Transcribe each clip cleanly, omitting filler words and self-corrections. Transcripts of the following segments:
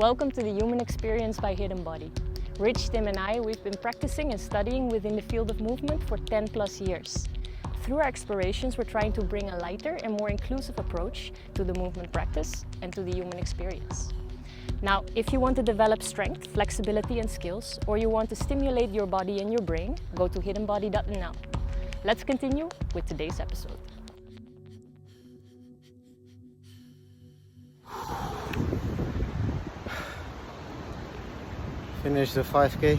Welcome to the Human Experience by Hiddenbody. Rich, Tim and I, we've been practicing and studying within the field of movement for 10 plus years. Through our explorations, we're trying to bring a lighter and more inclusive approach to the movement practice and to the human experience. Now, if you want to develop strength, flexibility and skills, or you want to stimulate your body and your brain, go to hiddenbody.nl. Let's continue with today's episode. Finish the 5K,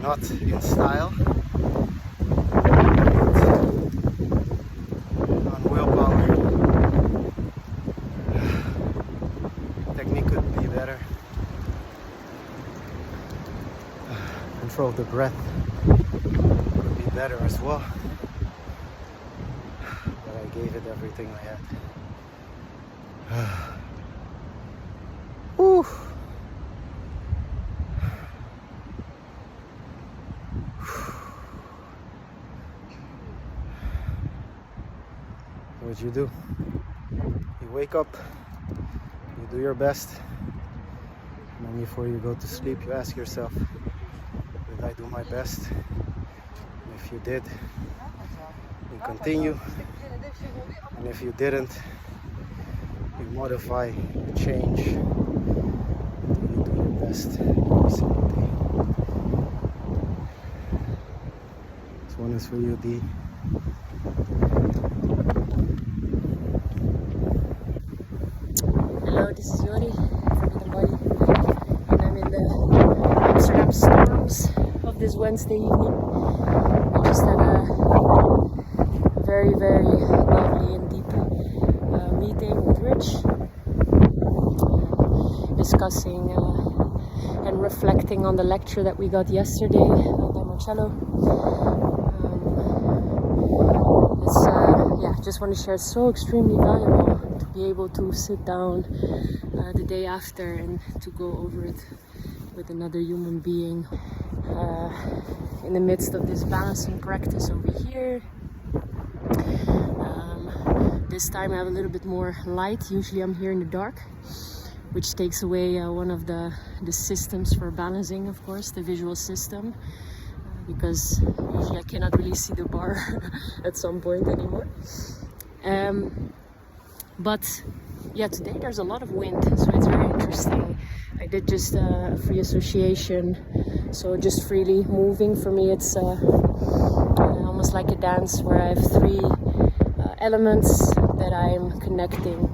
not in style, on willpower. Technique could be better. Control of the breath could be better as well. But I gave it everything I had. Whew. What you do? You wake up, you do your best, and then before you go to sleep, you ask yourself, did I do my best? And if you did, you continue, and if you didn't, you modify, you change, until you do your best every single day. This one is for you, D. Hello, this is Jori from Hiddenbody, and I'm in the Amsterdam storms of this Wednesday evening. I just had a very, very lovely and deep meeting with Rich, discussing and reflecting on the lecture that we got yesterday by Marcello. Just want to share, it's so extremely valuable to be able to sit down the day after and to go over it with another human being in the midst of this balancing practice over here. This time I have a little bit more light. Usually I'm here in the dark, which takes away one of the systems for balancing, of course, the visual system, because usually I cannot really see the bar at some point anymore. But yeah, today there's a lot of wind, so it's very interesting. I did just free association, so just freely moving. For me it's almost like a dance where I have three elements that I'm connecting.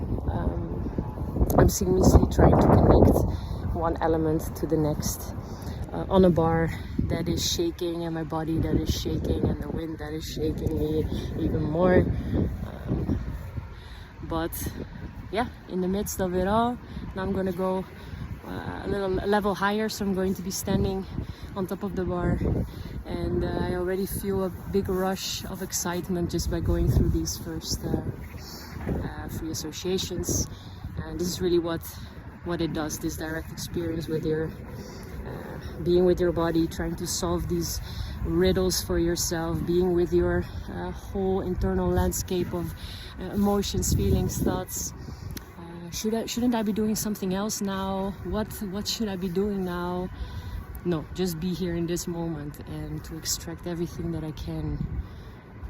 I'm seamlessly trying to connect one element to the next on a bar that is shaking, and my body that is shaking, and the wind that is shaking me even more. But yeah, in the midst of it all, now I'm gonna go a level higher, so I'm going to be standing on top of the bar, and I already feel a big rush of excitement just by going through these first free associations. And this is really what it does, this direct experience with your being with your body, trying to solve these riddles for yourself, being with your whole internal landscape of emotions, feelings, thoughts. Shouldn't I be doing something else now? What should I be doing now? No, just be here in this moment and to extract everything that I can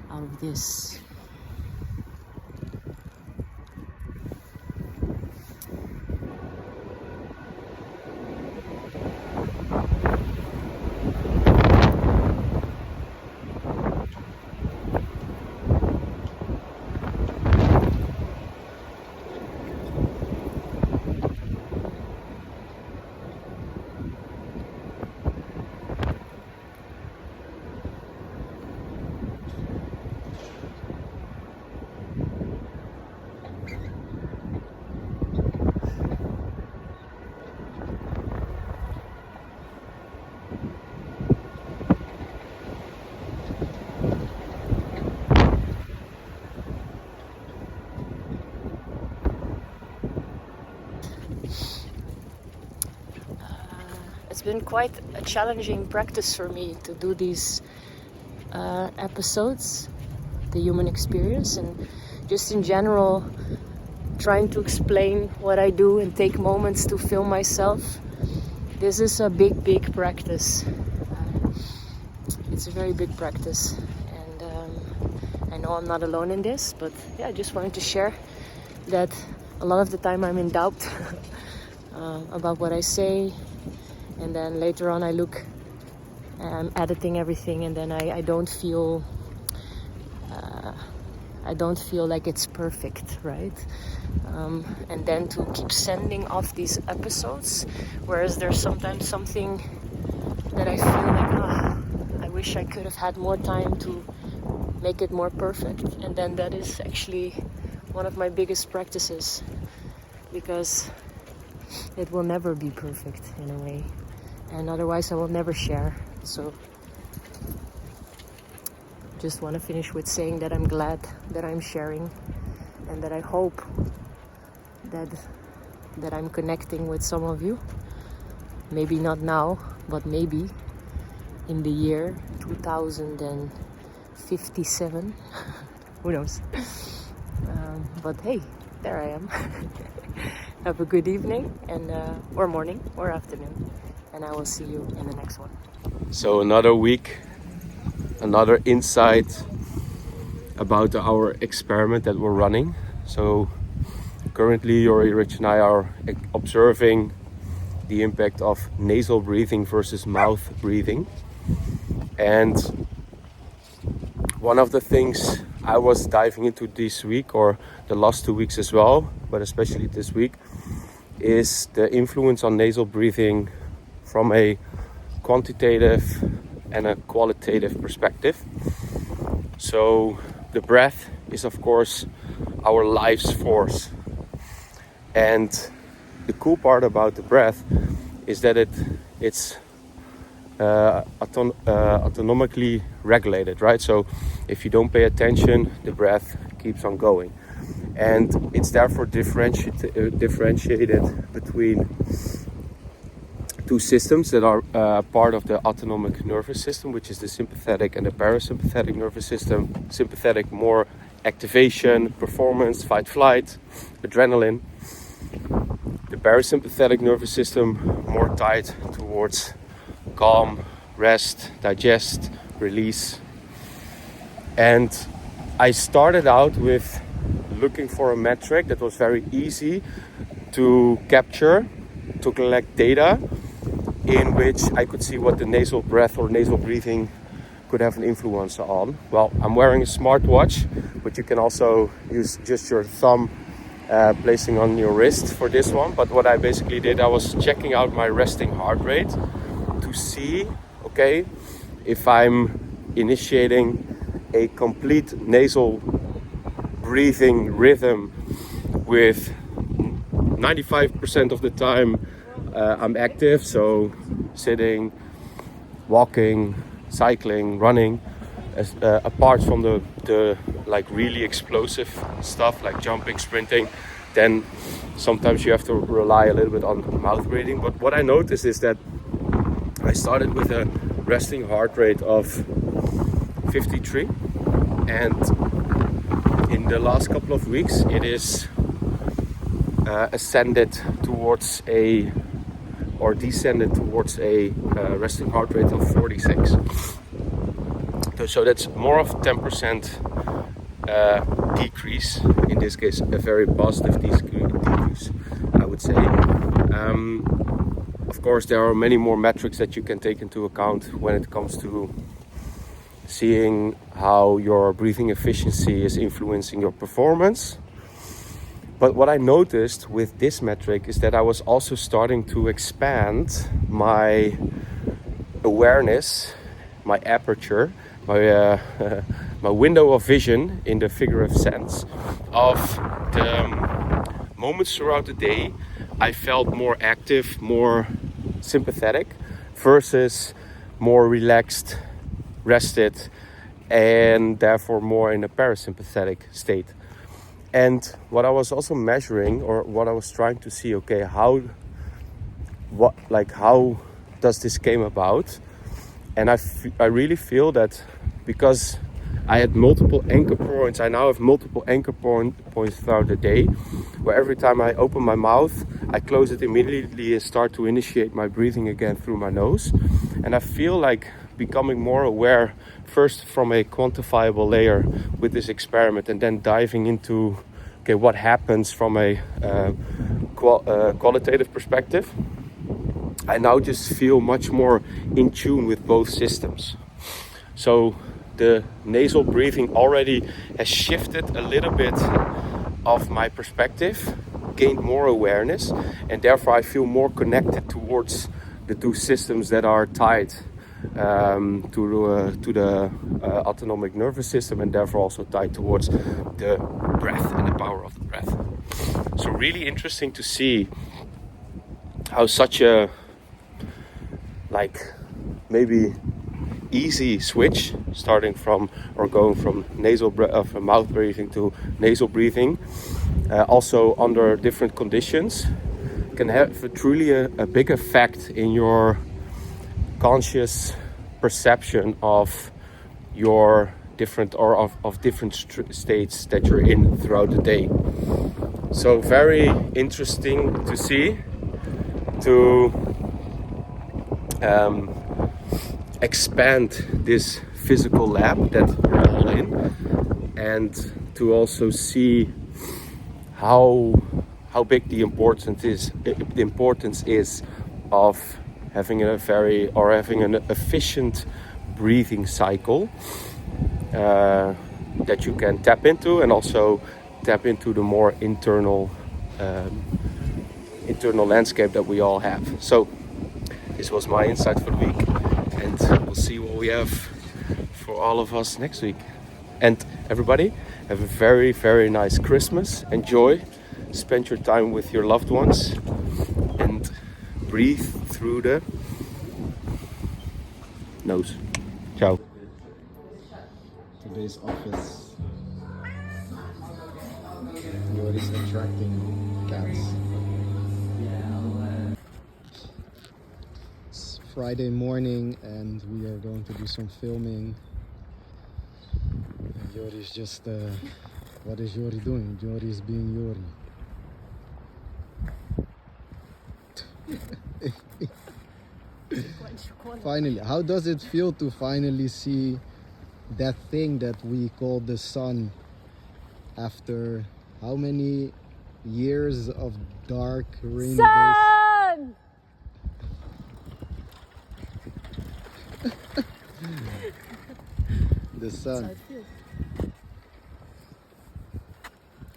out of this. It's been quite a challenging practice for me to do these episodes, the human experience, and just in general trying to explain what I do and take moments to film myself. This is a big practice. It's a very big practice, and I know I'm not alone in this, but yeah, I just wanted to share that a lot of the time I'm in doubt about what I say, and then later on I look and I'm editing everything, and then I don't feel like it's perfect, right? And then to keep sending off these episodes, whereas there's sometimes something that I feel like, I wish I could have had more time to make it more perfect. And then that is actually one of my biggest practices, because it will never be perfect in a way, and otherwise I will never share. So just want to finish with saying that I'm glad that I'm sharing, and that I hope that I'm connecting with some of you. Maybe not now, but maybe in the year 2057. Who knows? But hey, there I am. Have a good evening, and or morning or afternoon, and I will see you in the next one. So another week, another insight about our experiment that we're running. So currently Jori, Rich and I are observing the impact of nasal breathing versus mouth breathing. And one of the things I was diving into this week, or the last 2 weeks as well, but especially this week, is the influence on nasal breathing from a quantitative and a qualitative perspective. So the breath is of course our life's force, and the cool part about the breath is that it's autonomically regulated, right? So if you don't pay attention, the breath keeps on going, and it's therefore differentiated between two systems that are part of the autonomic nervous system, which is the sympathetic and the parasympathetic nervous system. Sympathetic, more activation, performance, fight, flight, adrenaline. The parasympathetic nervous system more tied towards calm, rest, digest, release. And I started out with looking for a metric that was very easy to capture, to collect data, in which I could see what the nasal breath or nasal breathing could have an influence on. Well, I'm wearing a smartwatch, but you can also use just your thumb placing on your wrist for this one. But what I basically did, I was checking out my resting heart rate to see, okay, if I'm initiating a complete nasal breathing rhythm with 95% of the time I'm active, so sitting, walking, cycling, running, apart from the like really explosive stuff like jumping, sprinting, then sometimes you have to rely a little bit on mouth breathing. But what I noticed is that I started with a resting heart rate of 53, and in the last couple of weeks it is ascended towards a, or descended towards a resting heart rate of 46. So that's more of 10% decrease. In this case, a very positive decrease, I would say. Of course, there are many more metrics that you can take into account when it comes to seeing how your breathing efficiency is influencing your performance. But what I noticed with this metric is that I was also starting to expand my awareness, my aperture, my window of vision in the figurative sense of the moments throughout the day I felt more active, more sympathetic, versus more relaxed, rested, and therefore more in a parasympathetic state. And what I was also measuring, or what I was trying to see, okay, how does this came about? And I really feel that because I had multiple anchor points. I now have multiple anchor points throughout the day, where every time I open my mouth, I close it immediately and start to initiate my breathing again through my nose. And I feel like becoming more aware, first from a quantifiable layer with this experiment, and then diving into, okay, what happens from a qualitative perspective. I now just feel much more in tune with both systems. So the nasal breathing already has shifted a little bit of my perspective, gained more awareness, and therefore I feel more connected towards the two systems that are tied to the autonomic nervous system, and therefore also tied towards the breath and the power of the breath. So really interesting to see how such a maybe easy switch, starting from or going from from mouth breathing to nasal breathing, also under different conditions, can have truly a big effect in your conscious perception of your different of different states that you're in throughout the day. So very interesting to see, to expand this physical lab that we're all in, and to also see how big the importance is of having having an efficient breathing cycle that you can tap into, and also tap into the more internal landscape that we all have. So this was my insight for the week, and we'll see what we have for all of us next week. And everybody, have a very, very nice Christmas. Enjoy, spend your time with your loved ones, and breathe through the nose. Ciao. Today's office. Jori's attracting cats. It's Friday morning and we are going to do some filming. And Jori's just, what is Jori doing? Jori is being Jori. Finally, how does it feel to finally see that thing that we call the sun after how many years of dark, rainy Sun! days? The sun.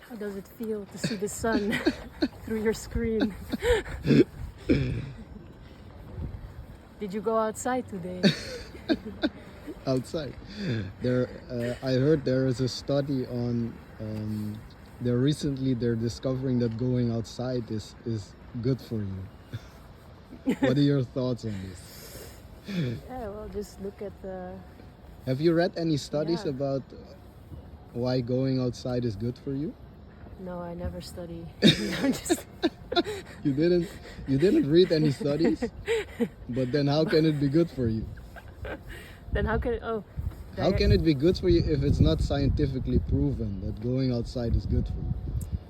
How does it feel to see the sun through your screen? Did you go outside today? Outside. There, I heard there is a study on. They're discovering that going outside is good for you. What are your thoughts on this? Yeah, well, just look at the. Have you read any studies Yeah. about why going outside is good for you? No, I never study. I'm just. You didn't read any studies, but then how can it be good for you? Then how can How can it be good for you if it's not scientifically proven that going outside is good for you?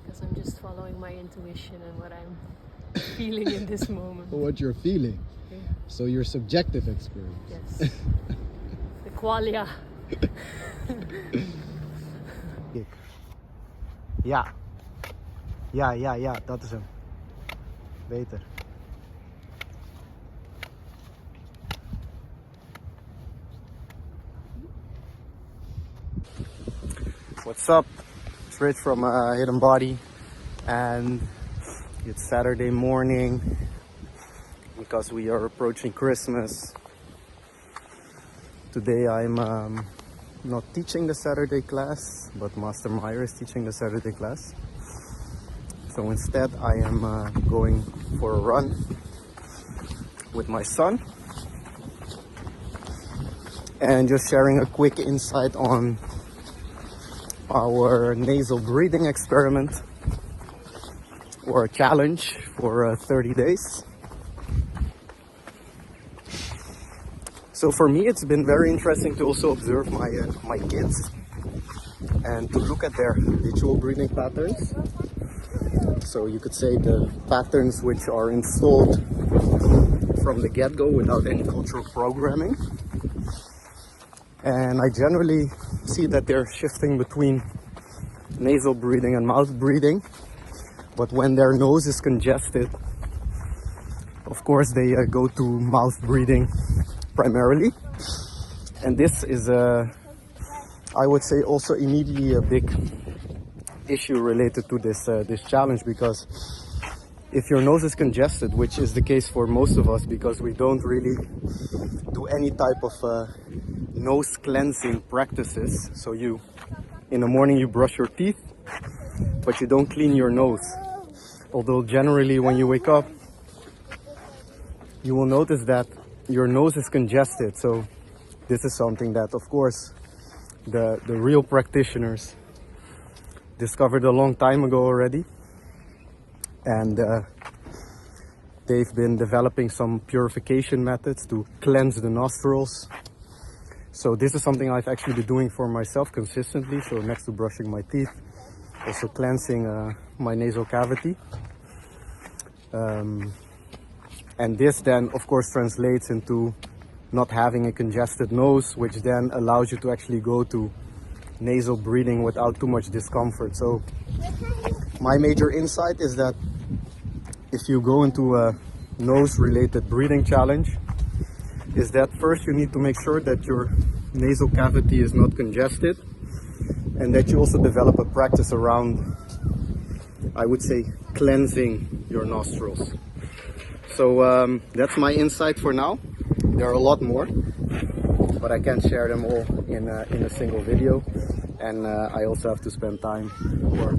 Because I'm just following my intuition and what I'm feeling in this moment. Or what you're feeling. Yeah. So your subjective experience. Yes. The qualia. Ja. Ja, dat is hem. Beter. What's up? It's Rich from Hiddenbody, and it's Saturday morning because we are approaching Christmas. Today I'm not teaching the Saturday class, but Master Meyer is teaching the Saturday class. So instead I am going for a run with my son and just sharing a quick insight on our nasal breathing experiment, or a challenge for 30 days. So for me, it's been very interesting to also observe my kids and to look at their habitual breathing patterns. So you could say the patterns which are installed from the get-go without any cultural programming. And I generally see that they're shifting between nasal breathing and mouth breathing. But when their nose is congested, of course they go to mouth breathing primarily. And this is, I would say, also immediately a big issue related to this challenge, because if your nose is congested, which is the case for most of us because we don't really do any type of nose cleansing practices, so in the morning you brush your teeth but you don't clean your nose, although generally when you wake up you will notice that your nose is congested. So this is something that of course the real practitioners discovered a long time ago already, and they've been developing some purification methods to cleanse the nostrils. So this is something I've actually been doing for myself consistently. So next to brushing my teeth, also cleansing my nasal cavity. And this then of course translates into not having a congested nose, which then allows you to actually go to nasal breathing without too much discomfort. So my major insight is that if you go into a nose related breathing challenge, is that first you need to make sure that your nasal cavity is not congested, and that you also develop a practice around, I would say, cleansing your nostrils. So that's my insight for now. There are a lot more, but I can't share them all in a single video. And I also have to spend time, or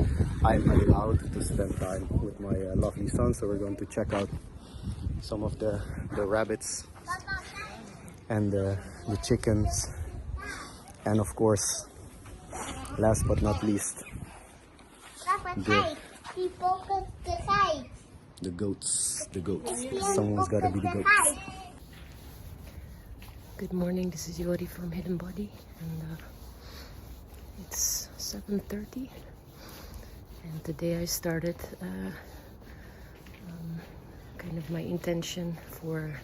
I'm allowed to spend time with my lovely son. So we're going to check out some of the rabbits and the chickens. And of course, last but not least, the goats. Someone's got to be the goats. Good morning, this is Jori from Hiddenbody, and it's 7:30, and today I started kind of my intention for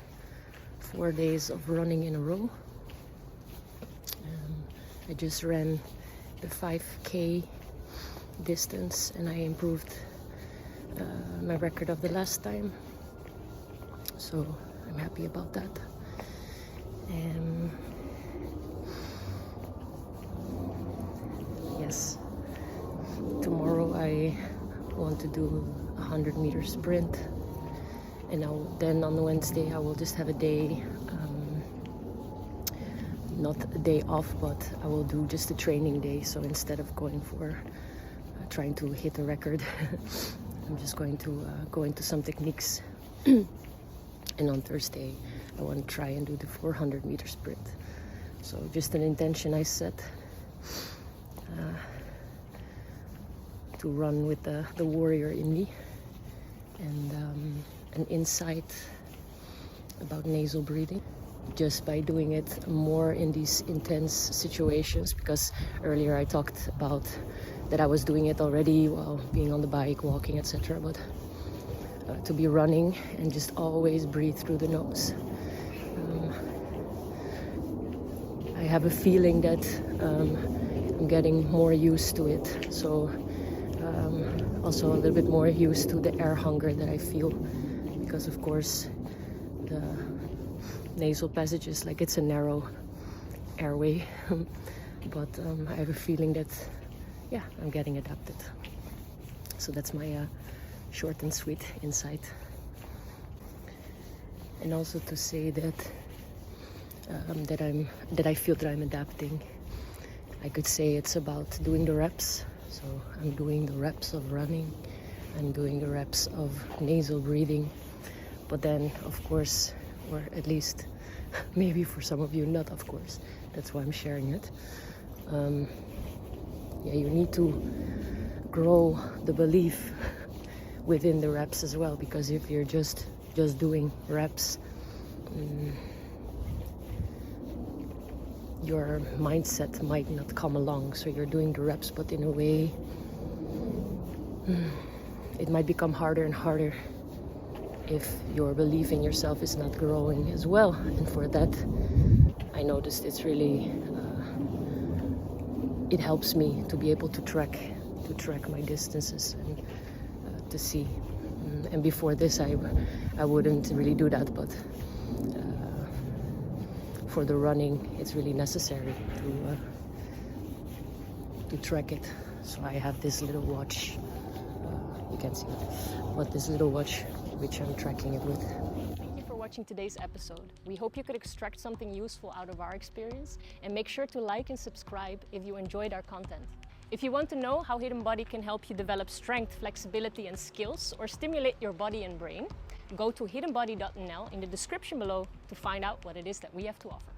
4 days of running in a row. I just ran the 5K distance and I improved my record of the last time, so I'm happy about that. Yes, tomorrow I want to do a 100-meter sprint, and then on Wednesday I will just have a day, not a day off, but I will do just a training day. So instead of going for trying to hit a record, I'm just going to go into some techniques. And on Thursday I want to try and do the 400-meter sprint. So just an intention I set to run with the warrior in me, and an insight about nasal breathing, just by doing it more in these intense situations, because earlier I talked about that I was doing it already while being on the bike, walking, etc. But to be running and just always breathe through the nose. I have a feeling that I'm getting more used to it. So also a little bit more used to the air hunger that I feel, because of course the nasal passages, like it's a narrow airway, but I have a feeling that, yeah, I'm getting adapted. So that's my short and sweet insight. And also to say that that I feel that I'm adapting. I could say it's about doing the reps. So I'm doing the reps of running, I'm doing the reps of nasal breathing, but then of course, or at least maybe for some of you not of course, that's why I'm sharing it. Yeah, you need to grow the belief within the reps as well, because if you're just doing reps, your mindset might not come along. So you're doing the reps, but in a way, it might become harder and harder if your belief in yourself is not growing as well. And for that, I noticed it's really, it helps me to be able to track my distances and to see. And before this, I wouldn't really do that, but for the running, it's really necessary to track it. So I have this little watch, you can see it, but this little watch which I'm tracking it with. Thank you for watching today's episode. We hope you could extract something useful out of our experience, and make sure to like and subscribe if you enjoyed our content. If you want to know how Hiddenbody can help you develop strength, flexibility and skills, or stimulate your body and brain, go to hiddenbody.nl in the description below to find out what it is that we have to offer.